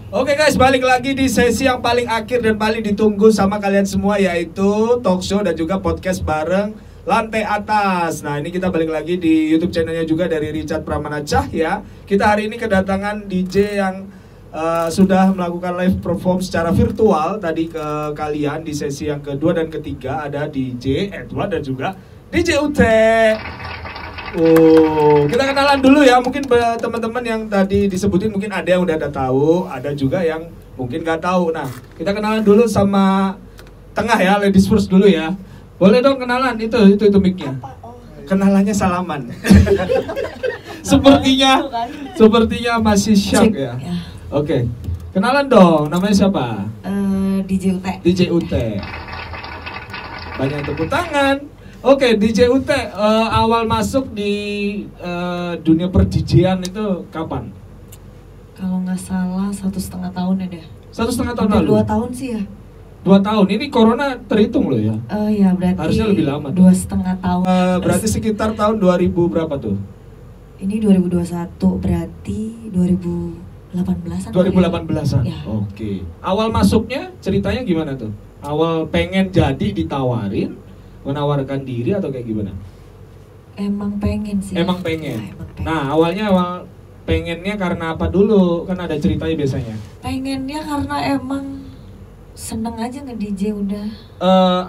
Oke guys, balik lagi di sesi yang paling akhir dan paling ditunggu sama kalian semua, yaitu talk show dan juga podcast bareng Lantai Atas. Nah, ini kita balik lagi di YouTube channelnya juga dari Richard Pramana Cahya. Kita hari ini kedatangan DJ yang sudah melakukan live perform secara virtual tadi ke kalian di sesi yang kedua dan ketiga. Ada DJ Edward dan juga DJ Ute. Oh, kita kenalan dulu ya. Mungkin teman-teman yang tadi disebutin mungkin ada yang udah tahu, ada juga yang mungkin nggak tahu. Nah, kita kenalan dulu sama tengah ya, ladies first dulu ya. Boleh dong kenalan, itu mic-nya. Kenalannya salaman. Sepertinya masih shock ya. Oke. Kenalan dong, namanya siapa? DJ Ute. DJ Ute. Banyak tepuk tangan. Oke, DJ Ute, awal masuk di dunia per-DJ-an itu kapan? Kalau nggak salah 1,5 tahun ya deh. 1,5 tahun lalu? 2 tahun sih ya. 2 tahun, ini corona terhitung loh ya? Iya berarti harusnya lebih lama. 2,5 tahun. Berarti sekitar tahun 2000 berapa tuh? Ini 2021, berarti 2018-an. 2018-an? Ya. Oke. Awal masuknya ceritanya gimana tuh? Awal pengen jadi ditawarin? Menawarkan diri atau kayak gimana? Emang pengen sih. Emang pengen. Ya, emang pengen. Nah, awal pengennya karena apa dulu? Kan ada ceritanya biasanya. Pengennya karena emang seneng aja nge-DJ udah.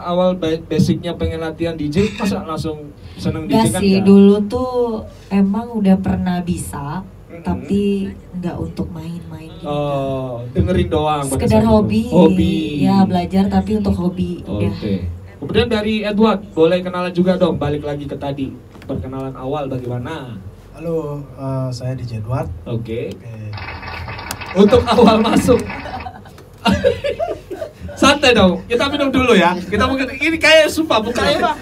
Awal basicnya pengen latihan DJ, masa langsung seneng DJ kan? Gak sih, dulu tuh emang udah pernah bisa, tapi nggak untuk main-main gitu. Oh, dengerin doang. Sekedar hobi. Hobi. Ya, belajar tapi untuk hobi. Oke. Kemudian dari Edward, boleh kenalan juga dong, balik lagi ke tadi. Perkenalan awal bagaimana? Halo, saya DJ Edward. Oke. Untuk awal masuk. Santai dong, kita minum dulu ya. Kita mungkin ini kayak sumpah bukanya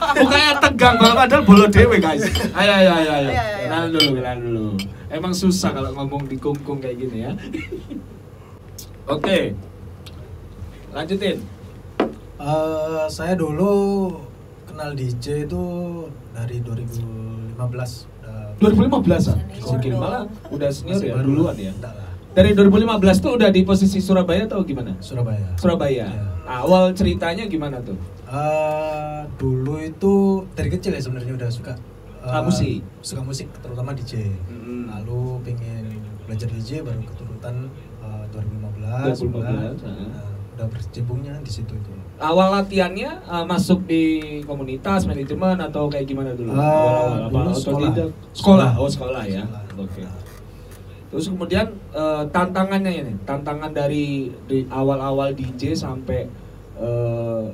tegang banget padahal bolo dewe guys. Ayo. Kenalan dulu. Emang susah kalau ngomong di kungkung kayak gini ya. Oke. Lanjutin. Saya dulu kenal DJ itu dari 2015. 2015-an? Oke, malah udah senior ya, duluan ya? Enggak lah. Dari 2015 tuh udah di posisi Surabaya atau gimana? Surabaya. Ya. Awal ceritanya gimana tuh? Dulu itu dari kecil ya sebenarnya udah suka musik. Suka musik, terutama DJ. Lalu pengen belajar DJ baru keturutan 2015. Udah berkecimpungnya di situ itu. Awal latihannya masuk di komunitas manajemen atau kayak gimana dulu? Dulu Sekolah. Oh, sekolah ya. Oke. Terus kemudian tantangannya ini, tantangan dari awal-awal DJ sampai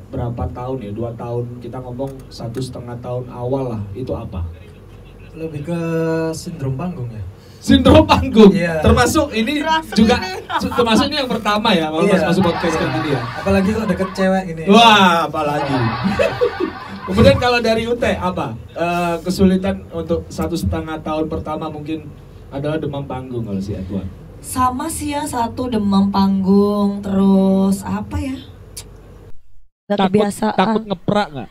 berapa tahun ya? 2 tahun, kita ngomong 1,5 tahun awal lah, itu apa? Lebih ke sindrom panggung ya. Sindrom panggung, yeah. Termasuk ini juga termasuk ini yang pertama ya kalau masuk podcast kayak gini ya. Apalagi kalau deket cewek ini. Wah, apalagi. Kemudian kalau dari UT apa? Kesulitan untuk 1,5 tahun pertama mungkin adalah demam panggung kalau si Edward. Sama sih ya, satu demam panggung, terus apa ya? Gak kebiasaan. Takut ngeprak nggak?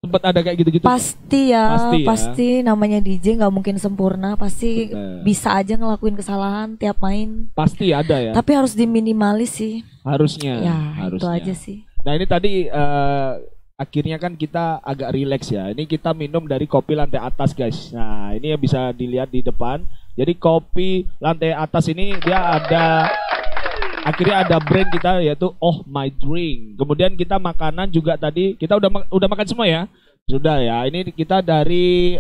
Sempet ada kayak gitu-gitu? Pasti namanya DJ nggak mungkin sempurna, pasti bisa aja ngelakuin kesalahan tiap main. Pasti ada ya. Tapi harus diminimalis sih. Harusnya. Ya, harusnya. itu aja sih. Nah ini tadi akhirnya kan kita agak rileks ya. Ini kita minum dari kopi Lantai Atas guys. Nah ini yang bisa dilihat di depan. Jadi kopi Lantai Atas ini dia akhirnya ada brand kita yaitu Oh My Drink. Kemudian kita makanan juga tadi kita udah makan semua ya. Sudah ya. Ini kita dari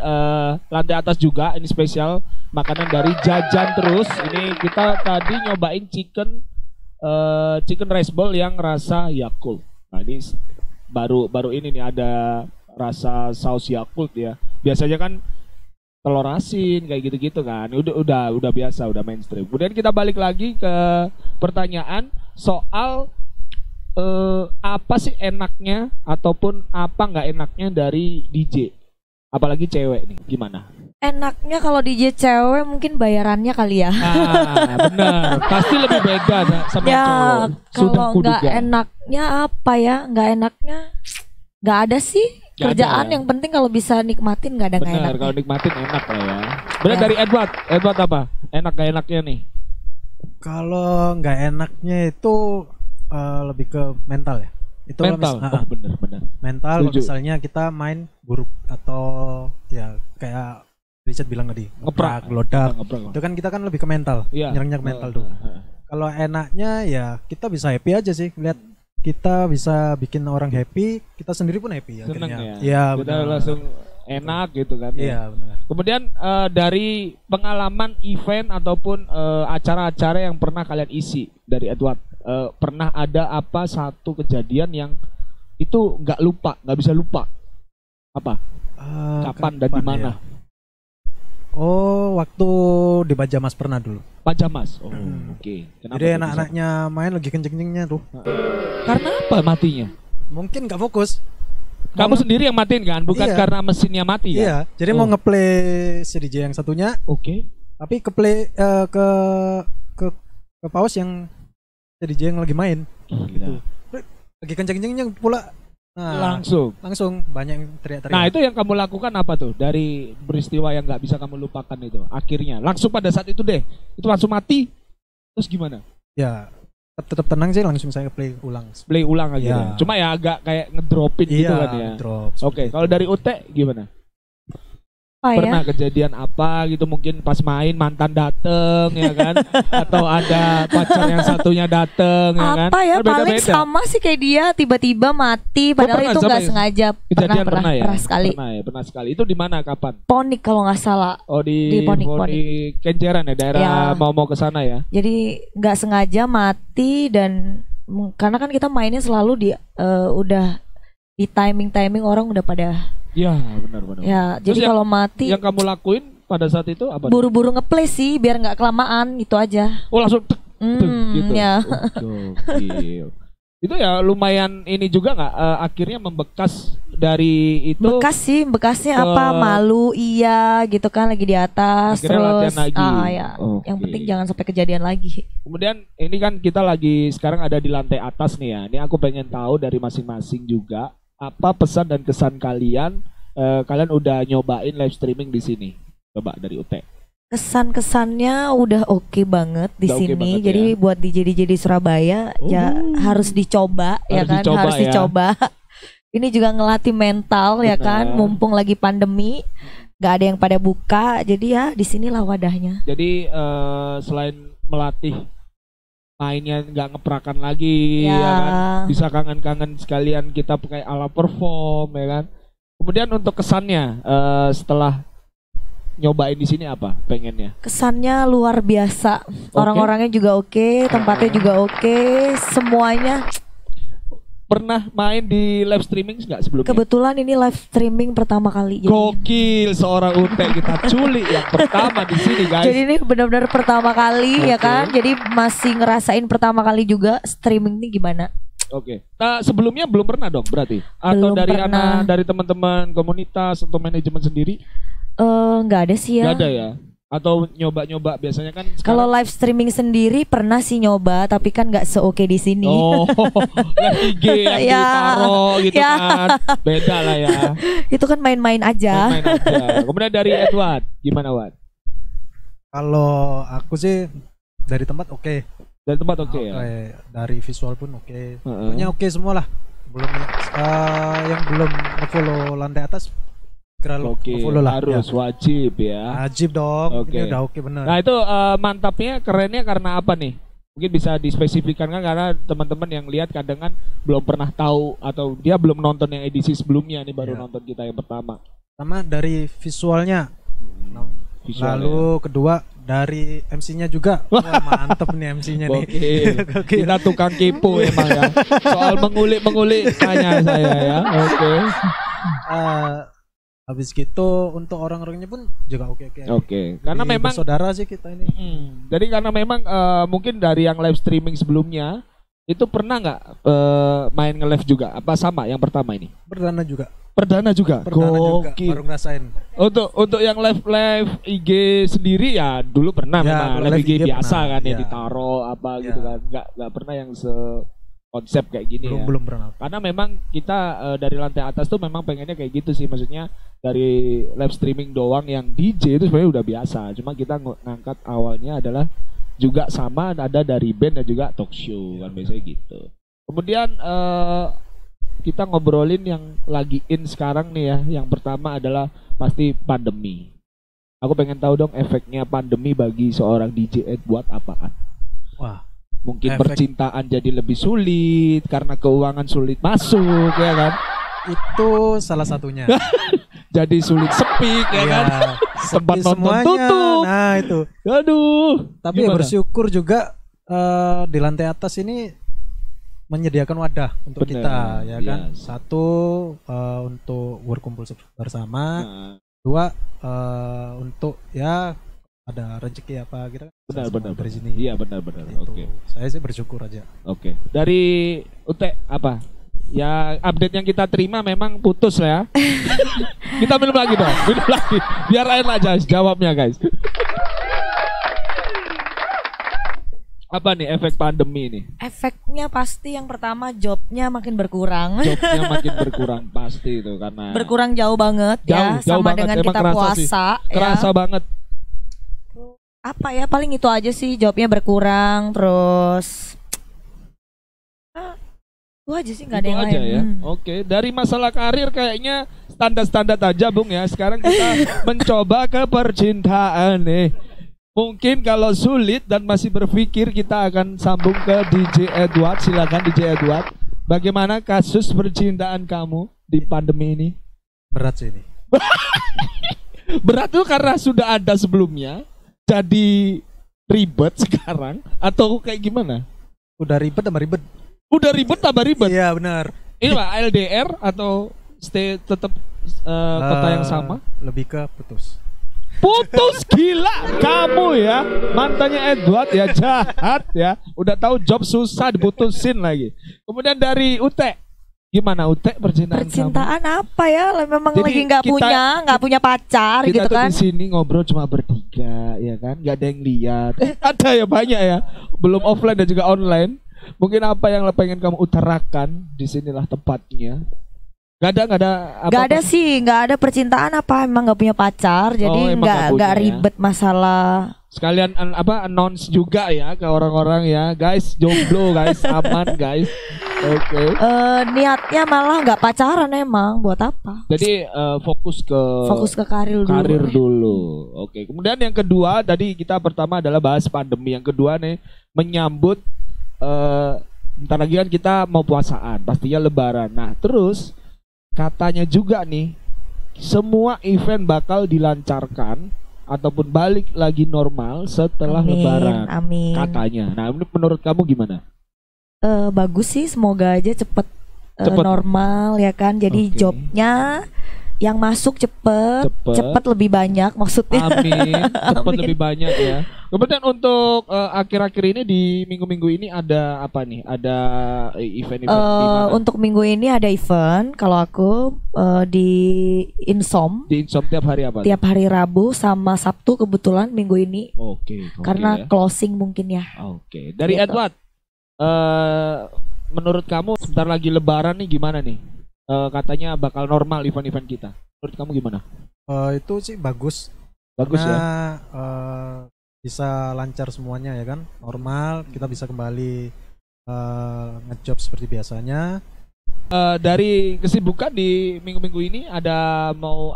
Lantai Atas juga, ini spesial makanan dari Jajan Terus. Ini kita tadi nyobain chicken rice bowl yang rasa Yakult. Nah, ini baru ini nih ada rasa saus Yakult ya. Biasanya kan telur asin kayak gitu-gitu kan. Udah biasa, udah mainstream. Kemudian kita balik lagi ke pertanyaan soal apa sih enaknya ataupun apa nggak enaknya dari DJ, apalagi cewek nih, gimana? Enaknya kalau DJ cewek mungkin bayarannya kali ya. Benar, pasti lebih beda sama ya, cowok. Kalau nggak enaknya apa ya? Nggak enaknya nggak ada sih. Kerjaan yang penting kalau bisa nikmatin nggak ada nggak enaknya. Benar, kalau nikmatin enak lah ya. Benar ya. Dari Edward apa? Enak gak enaknya nih? Kalau nggak enaknya itu lebih ke mental ya. Itu kalau Mental. Oh, bener. mental kalau Setuju. misalnya kita main buruk atau ya kayak Richard bilang tadi Ngeprak. gelodak. Ngeprak. Itu kan kita kan lebih ke mental. Iya. Nyerangnya ke mental tuh. Kalau enaknya ya kita bisa happy aja sih lihat kita bisa bikin orang happy, kita sendiri pun happy Seneng akhirnya. ya. Iya, Kita benar. langsung enak gitu kan. Iya, benar. Kemudian dari pengalaman event ataupun acara-acara yang pernah kalian isi dari Edward, pernah ada apa satu kejadian yang itu nggak bisa lupa? Apa? Kapan dan di mana? ya? Oh, waktu di Bajamas pernah dulu. Pak Jamas. Oh, oke. Kenapa Jadi tuh anak-anaknya main lagi kenceng-kencengnya tuh. bisa? Karena apa matinya? Mungkin nggak fokus. Kamu sendiri yang matiin kan, bukan Iya. karena mesinnya mati kan? Iya, jadi mau ngeplay si DJ yang satunya, Oke. tapi ke play ke pause yang si DJ yang lagi main. Gila. Lagi kenceng-kencengnya pula. Nah, Langsung. banyak yang teriak-teriak. Nah itu yang kamu lakukan apa tuh dari peristiwa yang nggak bisa kamu lupakan itu? Akhirnya langsung pada saat itu deh, itu langsung mati. Terus gimana? Ya tetap tenang sih, langsung saya play ulang. Play ulang aja. Ya. Deh. Cuma ya agak kayak ngedropin gitu kan ya. Drop. Oke, kalau dari Ute gimana? Apa Pernah ya? kejadian apa gitu mungkin pas main mantan dateng ya kan? Atau ada pacar yang satunya dateng ya kan? Apa ya? Kan Paling beda-beda. sama sih kayak dia tiba-tiba mati padahal pernah itu sama nggak ya? sengaja. Kejadian pernah ya? Pernah sekali. Pernah sekali. Itu di mana kapan? Ponik kalau nggak salah. Oh di Ponik. Kenjeran ya, daerah Ya. mau ke sana ya. Jadi nggak sengaja mati dan karena kan kita mainnya selalu di udah di timing orang udah pada Iya, benar. ya. Terus Jadi kalau mati yang kamu lakuin pada saat itu apa? buru-buru ngeplay sih biar nggak kelamaan gitu aja. Oh langsung tek, gitu. Ya. Oh, gokil. Itu ya lumayan ini juga nggak akhirnya membekas dari itu. Bekas sih, bekasnya ke- apa? Malu iya gitu kan lagi di atas Akhirnya latihan terus lagi. ya. Oke. Yang penting jangan sampai kejadian lagi. Kemudian ini kan kita lagi sekarang ada di lantai atas nih ya. Ini aku pengen tahu dari masing-masing juga apa pesan dan kesan kalian. Kalian udah nyobain live streaming di sini. Coba dari Ute. Kesan-kesannya udah oke banget di Udah oke sini. banget Jadi ya. buat DJ di Surabaya ya harus dicoba ya kan, harus ya. dicoba. Ini juga ngelatih mental ya kan, Benar. mumpung lagi pandemi, nggak ada yang pada buka. Jadi ya di sinilah wadahnya. Jadi selain melatih mainnya nggak ngeprakan lagi Ya. ya kan, bisa kangen-kangen sekalian kita pakai ala perform ya kan. Kemudian untuk kesannya setelah nyobain di sini apa pengennya? Kesannya luar biasa. Orang-orangnya juga oke, tempatnya juga oke, semuanya. Pernah main di live streaming nggak sebelumnya? Kebetulan ini live streaming pertama kali. Jadi, Gokil, seorang Ute kita culik yang pertama di sini guys. jadi ini benar-benar pertama kali ya Oke. kan. Jadi masih ngerasain pertama kali juga streaming ini gimana. Oke. Nah, sebelumnya belum pernah dong berarti? Atau Belum dari pernah. dari teman-teman komunitas atau manajemen sendiri? Nggak ada sih ya. Nggak ada ya? Atau nyoba-nyoba biasanya kan Kalau sekarang. live streaming sendiri pernah sih nyoba, tapi kan nggak seoke di sini. Oh, yang IG yang Ya. ditaro gitu Ya. kan. Beda lah ya. Itu kan main-main aja. Main-main aja. Kemudian dari Edward, gimana Wad? Kalau aku sih dari tempat oke. Dari tempat oke ya? Dari visual pun oke. Heeh. Pokoknya oke semua lah. Belum yang belum follow lantai atas kira Oke, follow lah. harus wajib ya. Wajib dong. Oke. Ini udah oke bener. Nah itu mantapnya, kerennya karena apa nih? Mungkin bisa dispesifikkan kan karena teman-teman yang lihat kadang kan belum pernah tahu atau dia belum nonton yang edisi sebelumnya nih baru Iya. nonton kita yang pertama. Sama dari visualnya. Visualnya. Lalu kedua dari MC-nya juga. Wah, mantep nih MC-nya nih. Gokil. Gokil. Kita tukang kipu emang ya. Soal mengulik-mengulik tanya saya ya. Oke. Habis gitu untuk orang-orangnya pun juga oke-oke. Oke. Karena Jadi memang saudara sih kita ini. jadi karena memang mungkin dari yang live streaming sebelumnya itu pernah nggak main nge-live juga? Apa sama yang pertama ini? Perdana juga. Perdana juga. Baru ngerasain. Untuk yang live IG sendiri ya dulu pernah Ya, memang kalau live live IG IG biasa pernah, kan ya ya. ditaro apa Ya. gitu kan. Nggak pernah yang konsep kayak gini ya. Belum pernah. Karena memang kita dari lantai atas tuh memang pengennya kayak gitu sih, maksudnya dari live streaming doang yang DJ itu sebenarnya udah biasa. Cuma kita ngangkat awalnya adalah juga sama ada dari band dan juga talk show kan biasanya gitu. Kemudian kita ngobrolin yang lagi in sekarang nih ya. Yang pertama adalah pasti pandemi. Aku pengen tahu dong efeknya pandemi bagi seorang DJ Edward apaan? Wah, Mungkin efek- percintaan jadi lebih sulit karena keuangan sulit masuk ya kan. itu salah satunya. Jadi sulit sepi ya kan. Tempat sepi nonton semuanya. tutup. Nah itu. Aduh. Tapi ya Gimana? bersyukur juga di lantai atas ini menyediakan wadah untuk Bener, kita, ya kan. yes. Satu untuk berkumpul bersama, Nah, dua untuk ya ada rezeki apa kita kan bisa benar semua dari sini. Iya benar. Itu. Oke. Saya sih bersyukur aja. Oke. Dari Ute apa? Ya update yang kita terima memang putus lah ya. Kita minum lagi dong. Minum lagi. Biar lain aja jawabnya guys. Apa nih efek pandemi nih? Efeknya pasti yang pertama jobnya makin berkurang. Jobnya makin berkurang pasti itu karena Berkurang jauh banget ya, jauh sama banget. dengan Emang kita kerasa puasa sih. ya. Kerasa banget. Apa ya, paling itu aja sih, jobnya berkurang terus. Itu aja sih, nggak ada Itu yang aja lain. ya. Oke, dari masalah karir kayaknya standar-standar aja Bung ya. Sekarang kita mencoba ke percintaan nih. Mungkin kalau sulit dan masih berpikir kita akan sambung ke DJ Edward. Silakan DJ Edward. Bagaimana kasus percintaan kamu di pandemi ini? Berat sih ini. Berat tuh karena sudah ada sebelumnya. Jadi ribet sekarang atau kayak gimana? Udah ribet tambah ribet. Udah ribet tambah ribet. Iya benar. Ini Pak LDR atau stay tetap kota yang sama? Lebih ke putus. Putus gila kamu ya. Mantannya Edward ya jahat ya. Udah tahu job susah diputusin lagi. Kemudian dari Ute. Gimana Ute percintaan, Percintaan apa ya? Memang Jadi lagi nggak punya pacar kamu? Kita gitu tuh kan? di sini ngobrol cuma bertiga ya kan. Gak ada yang lihat. Ada ya banyak ya. Belum offline dan juga online. Mungkin apa yang pengen kamu utarakan disinilah tempatnya. Gak ada apa? Gak ada sih, nggak ada percintaan apa, emang nggak punya pacar, jadi emang nggak punya nggak ya. ribet masalah. Sekalian announce juga ya ke orang-orang ya, guys, jomblo guys, aman guys. Oke. Niatnya malah nggak pacaran emang, buat apa? Jadi fokus Fokus ke karir dulu. karir dulu. Oke. Kemudian yang kedua tadi kita pertama adalah bahas pandemi. Yang kedua nih menyambut bentar lagi kan kita mau puasaan, pastinya lebaran. Nah, terus katanya juga nih semua event bakal dilancarkan ataupun balik lagi normal setelah Amin, lebaran. amin. Katanya. Nah, ini menurut kamu gimana? Bagus sih, semoga aja cepet normal ya kan. Jadi Oke. jobnya yang masuk cepet lebih banyak maksudnya. Amin. Cepat Amin. lebih banyak ya. Kemudian untuk akhir-akhir ini di minggu-minggu ini ada apa nih? Ada event-event di mana? Untuk minggu ini ada event. Kalau aku di Insom Di Insom tiap hari apa? tiap hari Rabu sama Sabtu kebetulan minggu ini Oke. karena ya. closing mungkin ya. Oke. Dari Gitu. Edward, menurut kamu sebentar lagi Lebaran nih gimana nih? Katanya bakal normal event-event kita. Menurut kamu gimana? Itu sih bagus. Bagus ya. Karena bisa lancar semuanya ya kan, normal, kita bisa kembali ngejob seperti biasanya. Dari kesibukan di minggu-minggu ini ada mau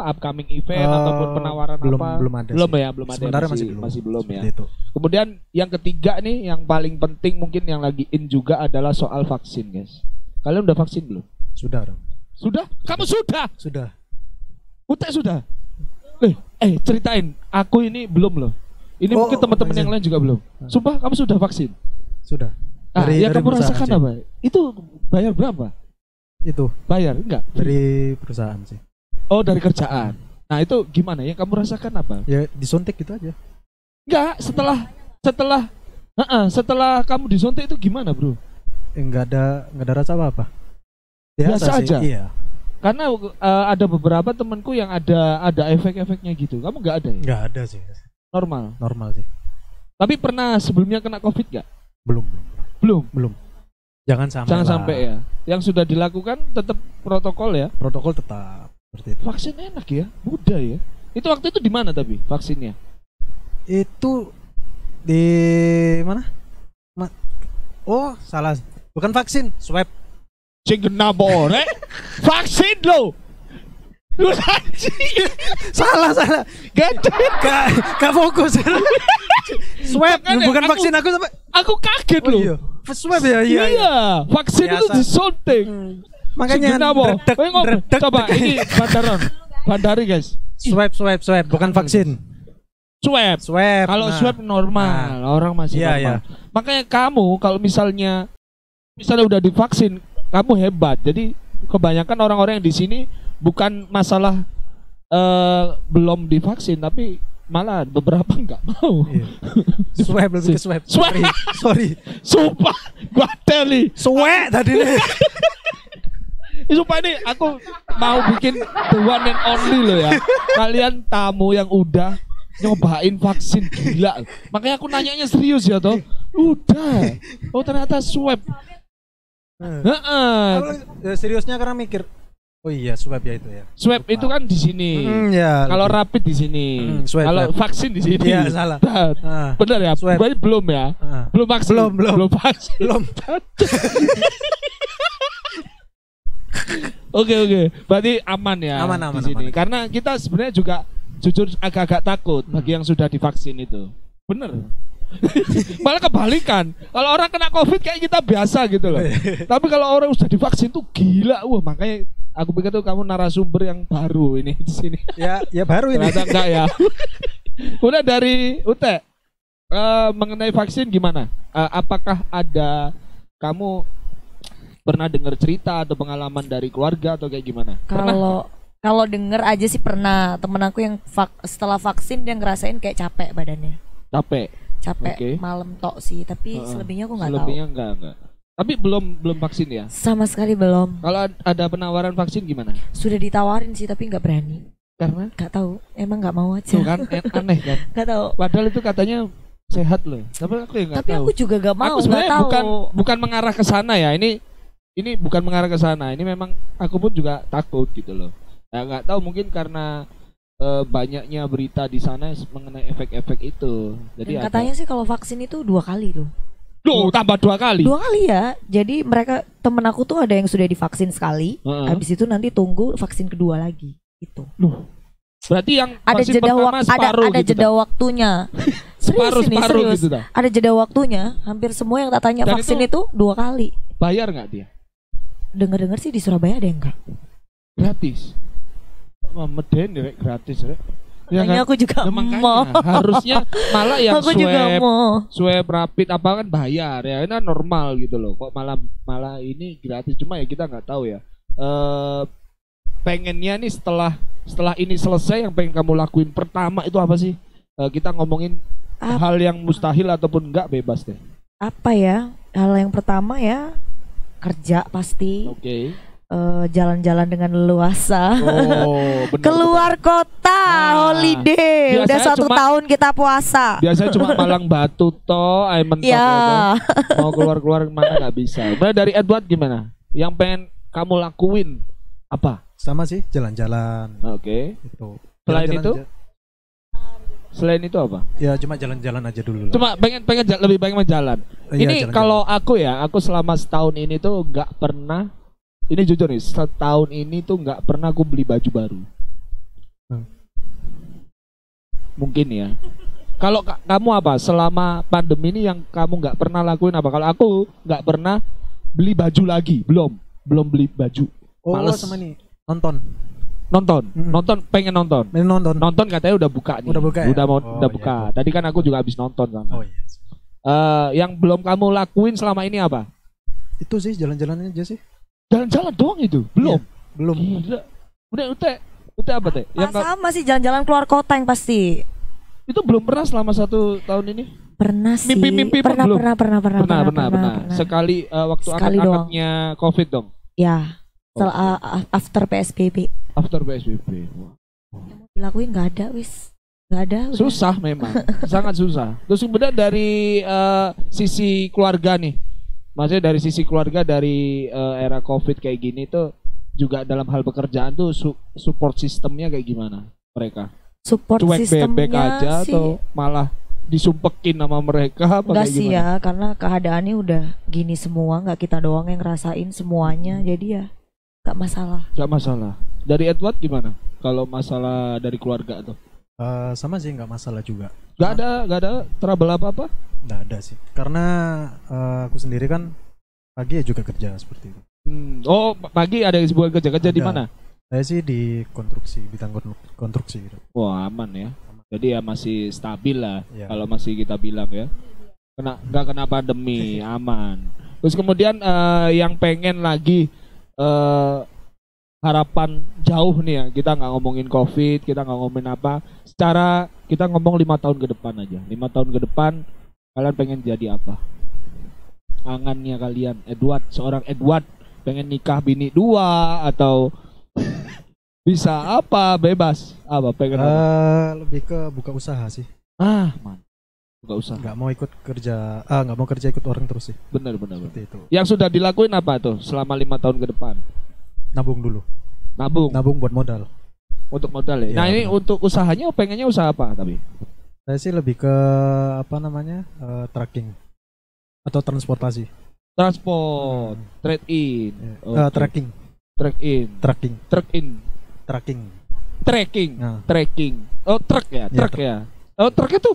upcoming event ataupun penawaran belum apa? belum ada Belum sih. ya, belum ada. Sebenarnya Masih belum ya. Seperti itu. Kemudian yang ketiga nih yang paling penting mungkin yang lagi in juga adalah soal vaksin, guys. Kalian udah vaksin belum? Sudah dong. Sudah? Kamu sudah? Sudah. Ute sudah? Ceritain, aku ini belum loh. Ini Oh, mungkin teman-teman vaksin. yang lain juga belum. Sumpah kamu sudah vaksin? Sudah. Yang kamu perusahaan rasakan sih. apa? Itu bayar berapa? Itu Bayar enggak? dari perusahaan sih. Oh, dari kerjaan. Nah, itu gimana? Yang kamu rasakan apa? Ya disuntik gitu aja. Enggak, setelah kamu disuntik itu gimana, Bro? Enggak ada rasa apa-apa. Biasa sih, aja? Iya. Karena ada beberapa temanku yang ada efek-efeknya gitu. Kamu enggak ada ya? Enggak ada sih. Normal. Normal sih. Tapi pernah sebelumnya kena Covid enggak? Belum. Belum. Jangan sampai. Jangan lah. sampai ya. Yang sudah dilakukan tetap protokol ya. Protokol tetap seperti itu. Vaksin enak ya, mudah ya. Itu waktu itu di mana tapi vaksinnya? Itu Di mana? Oh, salah. Bukan vaksin, swab. Sing kena bore. Vaksin lo. Lu anjing. Salah. Gak fokus. Swab, Makanya bukan aku- vaksin aku sampai. Aku kaget Oh lo. iya. Swab ya, iya. Iya, vaksin itu Biasa. disuntik. Makanya Sing kena bo. dredeg, Kowe ngomong, dredeg. coba ini bandaran. Bandari guys. Swab, bukan vaksin. Swab. Swab. Kalau nah. swab normal, orang masih Iya, normal. Makanya kamu kalau misalnya udah divaksin, kamu hebat. Jadi kebanyakan orang-orang yang di sini bukan masalah belum divaksin, tapi malah beberapa nggak mau. Iya. Swab lebih ke swab. Swab. Sorry. Sumpah, gua teli. Swab tadi nih. Sumpah ini aku mau bikin the one and only loh ya. Kalian tamu yang udah nyobain vaksin gila. Makanya aku nanyanya serius ya toh. Udah. Oh ternyata swab. Heeh. Seriusnya karena mikir. Oh iya, swab ya itu ya. Swab itu kan di sini. Ya. Kalau rapid di sini. Swab, Kalau swab. vaksin di sini. Iya, salah. Ah. Benar ya? Swab. Berarti belum ya? Ah. Belum vaksin. Belum. vaksin. Belum. Oke. Berarti aman ya Aman, di sini. aman. Karena kita sebenarnya juga jujur agak-agak takut bagi yang sudah divaksin itu. Bener. Malah kebalikan. Kalau orang kena COVID kayak kita biasa gitu loh. Tapi kalau orang sudah divaksin tuh gila. Wah, makanya aku pikir tuh kamu narasumber yang baru ini di sini. Ya baru ini. Ternyata enggak ya. Udah dari Ute. Mengenai vaksin gimana? Apakah ada kamu pernah dengar cerita atau pengalaman dari keluarga atau kayak gimana? Kalau denger aja sih pernah. Temen aku yang setelah vaksin dia ngerasain kayak capek badannya. Capek. Oke. Malam tok sih, tapi selebihnya aku nggak tahu. Selebihnya enggak. Tapi belum vaksin ya? Sama sekali belum. Kalau ada penawaran vaksin gimana? Sudah ditawarin sih tapi nggak berani. Karena Nggak tahu. Emang nggak mau aja. tuh kan aneh kan. Nggak tahu. Padahal itu katanya sehat loh. Tapi aku yang nggak Tapi tahu. aku juga nggak mau. Aku Nggak sebenarnya tahu. bukan mengarah ke sana ya. Ini bukan mengarah ke sana. Ini memang aku pun juga takut gitu loh. Ya nggak tahu mungkin karena banyaknya berita di sana mengenai efek-efek itu. Jadi Dan katanya sih kalau vaksin itu 2 kali loh. Loh, tambah 2 kali. 2 kali ya. Jadi mereka temen aku tuh ada yang sudah divaksin sekali. Habis itu nanti tunggu vaksin kedua lagi. Gitu. Loh. Berarti yang Ada vaksin jeda pertama separuh ada gitu, jeda tak? waktunya. Separuh serius. gitu tak? Ada jeda waktunya. Hampir semua yang tak tanya Dan vaksin itu itu 2 kali. Bayar nggak dia? Dengar-dengar sih di Surabaya ada yang enggak. Gratis. Meden ya gratis ya. Ya Makanya kan? aku juga Nah, makanya mau. harusnya malah yang Aku juga mau. swab rapid apa kan bayar ya, ini kan normal gitu loh. Kok malah ini gratis, cuma ya kita nggak tahu ya. Pengennya nih setelah ini selesai yang pengen kamu lakuin pertama itu apa sih? Kita ngomongin hal yang mustahil ataupun enggak, bebas deh. Apa ya? Hal yang pertama ya kerja pasti. Oke. Jalan-jalan dengan leluasa. Oh, benar. Keluar kota, holiday. Udah Biasanya 1 tahun kita puasa. Biasanya cuma Malang Batu toh, air mentok Ya. gitu. Mau keluar mana nggak bisa. Nah, dari Edward gimana? Yang pengen kamu lakuin apa? Sama sih, jalan-jalan. Oke. Itu. Selain Jalan-jalan itu? aja. Selain itu apa? Ya cuma jalan-jalan aja dulu lah. Cuma pengen lebih banyak jalan. Iya, Ini jalan-jalan. kalau aku selama setahun ini tuh nggak pernah. Ini jujur nih, setahun ini tuh nggak pernah aku beli baju baru. Mungkin ya. Kalau kamu apa? Selama pandemi ini yang kamu nggak pernah lakuin apa? Kalau aku nggak pernah beli baju lagi, belum beli baju. Oh, Males. sama nih. Nonton. Pengen nonton. Main nonton. Nonton katanya udah buka nih. Udah buka ya? Udah Oh, buka. iya. Tadi kan aku juga habis nonton sama. Oh iya. Yang belum kamu lakuin selama ini apa? Itu sih jalan-jalan aja sih. Jalan-jalan doang itu? Belum. Iya, belum. Gila. Udah apa teh? Yang Sama sih jalan-jalan keluar kota yang pasti. itu belum pernah selama 1 tahun ini? Pernah sih. Mimpi-mimpi pun pernah, belum? pernah. Sekali waktu Sekali angkat-angkatnya COVID dong. Ya. Setelah after PSBB. After PSBB. Dilakuin nggak ada wis. Nggak ada. Udah. Susah memang, sangat susah. Terus kemudian dari sisi keluarga nih, maksudnya dari sisi keluarga dari era COVID kayak gini tuh juga dalam hal pekerjaan tuh support sistemnya kayak gimana mereka? Support Cuek bebek sistemnya aja sih. atau malah disumpekin sama mereka apa Enggak kayak sih gimana? ya, karena keadaannya udah gini semua, nggak kita doang yang ngerasain semuanya, jadi ya nggak masalah. Gak masalah. Dari Edward gimana? Kalau masalah dari keluarga tuh? Sama sih, nggak masalah juga. Gak ada trouble apa-apa? Nggak ada sih, karena aku sendiri kan pagi ya juga kerja seperti itu. Oh, pagi ada sebuah kerja di Ada. mana? Saya sih di konstruksi, bidang konstruksi gitu. Wah, aman ya. Jadi ya masih stabil lah Ya. kalau masih kita bilang ya. Nggak kena pandemi, aman. Terus kemudian yang pengen lagi harapan jauh nih ya. Kita nggak ngomongin COVID, kita nggak ngomongin apa. Secara kita ngomong 5 tahun ke depan aja. 5 tahun ke depan kalian pengen jadi apa? Angannya kalian, seorang Edward pengen nikah bini 2 atau bisa apa, bebas apa pengen apa? Lebih ke buka usaha sih. Man, nggak usah. Nggak mau ikut kerja, nggak mau kerja ikut orang terus sih. Bener. Seperti itu. Yang sudah dilakuin apa tuh selama 5 tahun ke depan? Nabung dulu. Nabung Buat modal. untuk modal ya. Iya, Nah ini benar. untuk usahanya pengennya usaha apa tapi? Saya sih lebih ke tracking atau transportasi. Transport, trade in, Ya. Tracking. trade in, Tracking. tracking. Nah. Tracking. Oh truk ya, Iya, truk ya. Oh truk itu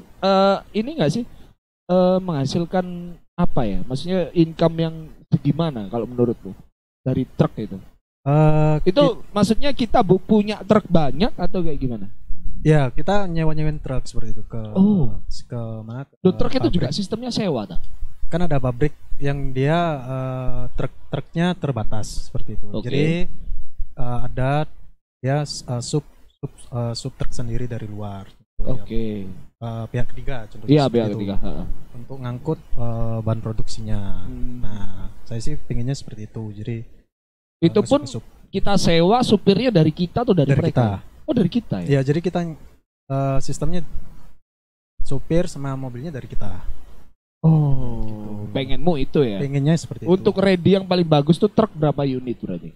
ini nggak sih menghasilkan apa ya? Maksudnya income yang gimana kalau menurut lu dari truk itu? Itu maksudnya kita punya truk banyak atau kayak gimana? Ya, kita nyewain truk seperti itu ke Oh. ke mana? Loh, truk itu pabrik. juga sistemnya sewa tak? Kan ada pabrik yang dia truknya terbatas seperti itu. Oke. Jadi ada ya sub truk sendiri dari luar. Oke. Pihak ketiga contohnya. Iya, seperti biar itu. ketiga. Untuk ngangkut bahan produksinya. Nah, saya sih pinginnya seperti itu. Jadi Itu masuk pun ke sub kita sewa supirnya dari kita atau dari dari mereka? kita. Oh, dari kita ya. Ya, jadi kita sistemnya supir sama mobilnya dari kita. Oh, pengenmu itu ya. Pengennya seperti itu. Untuk ready yang paling bagus tuh truk berapa unit berarti?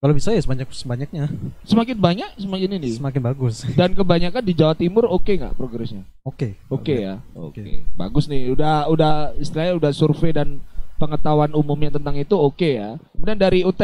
Kalau bisa ya sebanyak-banyaknya, Semakin banyak semakin ini. semakin bagus. Dan kebanyakan di Jawa Timur oke nggak progresnya? Oke. Oke ya. Oke. Bagus nih. Udah istilahnya udah survei dan pengetahuan umumnya tentang itu oke ya. Kemudian dari UT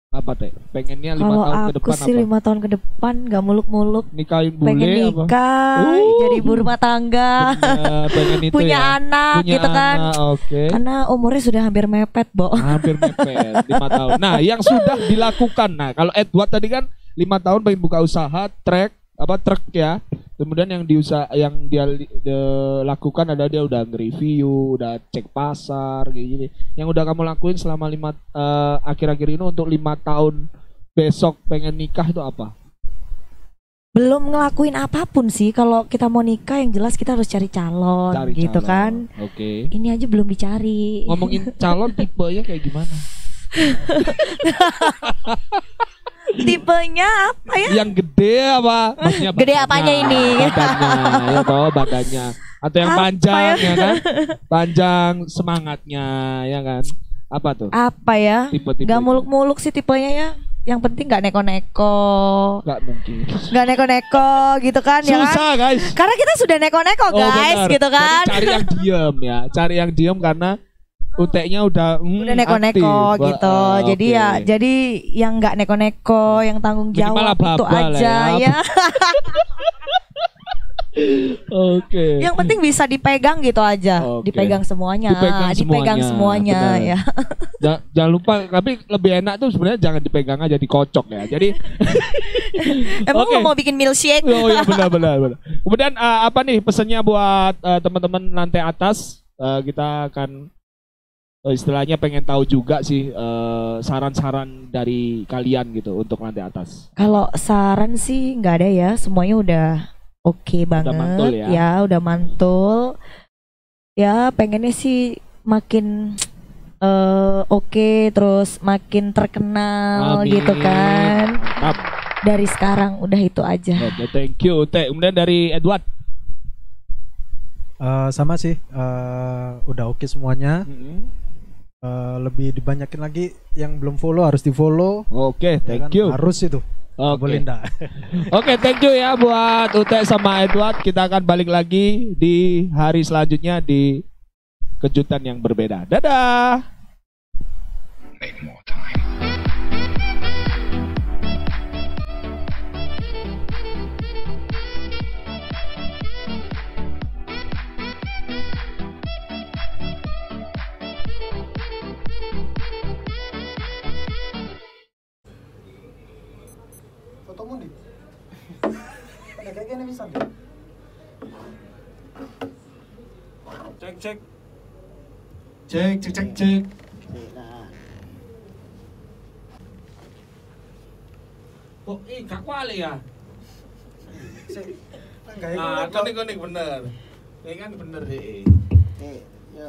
apa teh? Pengennya 5 Kalau tahun ke aku depan sih apa? 5 tahun ke depan nggak muluk-muluk, Nikahin bule pengen apa? nikah, jadi ibu rumah tangga, Bener, pengen itu punya ya. anak Punya gitu kan. anak, Oke. Karena umurnya sudah hampir mepet, Bo. Hampir mepet 5 tahun. Nah, yang sudah dilakukan. Nah, kalau Edward tadi kan 5 tahun pengen buka usaha truk ya. Kemudian yang dia lakukan adalah dia udah nge-review, udah cek pasar kayak gini. Yang udah kamu lakuin selama akhir-akhir ini untuk 5 tahun besok pengen nikah itu apa? Belum ngelakuin apapun sih. Kalau kita mau nikah yang jelas kita harus cari calon Cari gitu calon. kan. Oke. Ini aja belum dicari. Ngomongin calon tipenya kayak gimana? Tipenya apa ya? Yang gede apa? Maksudnya Gede badannya, apanya ini? Badannya, ya toh badannya. Atau yang Apa panjang ya? ya kan? Panjang semangatnya ya kan? Apa tuh? Apa ya? Tipe-tipe Gak itu. muluk-muluk sih tipenya ya. Yang penting gak neko-neko. Nggak mungkin. Gak neko-neko gitu kan ya kan? Susah guys. Karena kita sudah neko-neko guys benar. gitu kan. Jadi cari yang diem ya. Cari yang diem karena UT-nya udah Udah neko-neko aktif. gitu. Jadi oke. ya jadi yang nggak neko-neko, yang tanggung Minimal jawab itu aba-aba lah aja ya. ya. Oke. Yang penting bisa dipegang gitu aja. Oke. Dipegang semuanya. Dipegang semuanya, benar. ya. Jangan lupa, tapi lebih enak tuh sebenarnya jangan dipegang aja, dikocok ya. Jadi Emang Oke. lo mau bikin milkshake? oh ya benar. Kemudian apa nih pesannya buat teman-teman lantai atas? Kita akan istilahnya pengen tahu juga sih saran-saran dari kalian gitu untuk lantai atas. Kalau saran sih nggak ada ya, semuanya udah oke banget mantul ya. udah mantul. Ya pengennya sih makin oke, terus makin terkenal Amin. gitu kan. Mantap. Dari sekarang udah itu aja. Oke, thank you. Kemudian dari Edward. Sama sih, udah oke semuanya. lebih dibanyakin lagi yang belum follow harus di follow. Oke, Ya thank kan? you. Harus itu. Oke. Boleh ndak? Oke, thank you ya buat Ute sama Edward. Kita akan balik lagi di hari selanjutnya di kejutan yang berbeda. Dadah. Fotomu di. Ada kayak gini bisa deh. Cek cek. Cek cek cek cek. Oh, gak kuali ya? Enggak Nah, konik bener. Ini kan bener deh. Yo,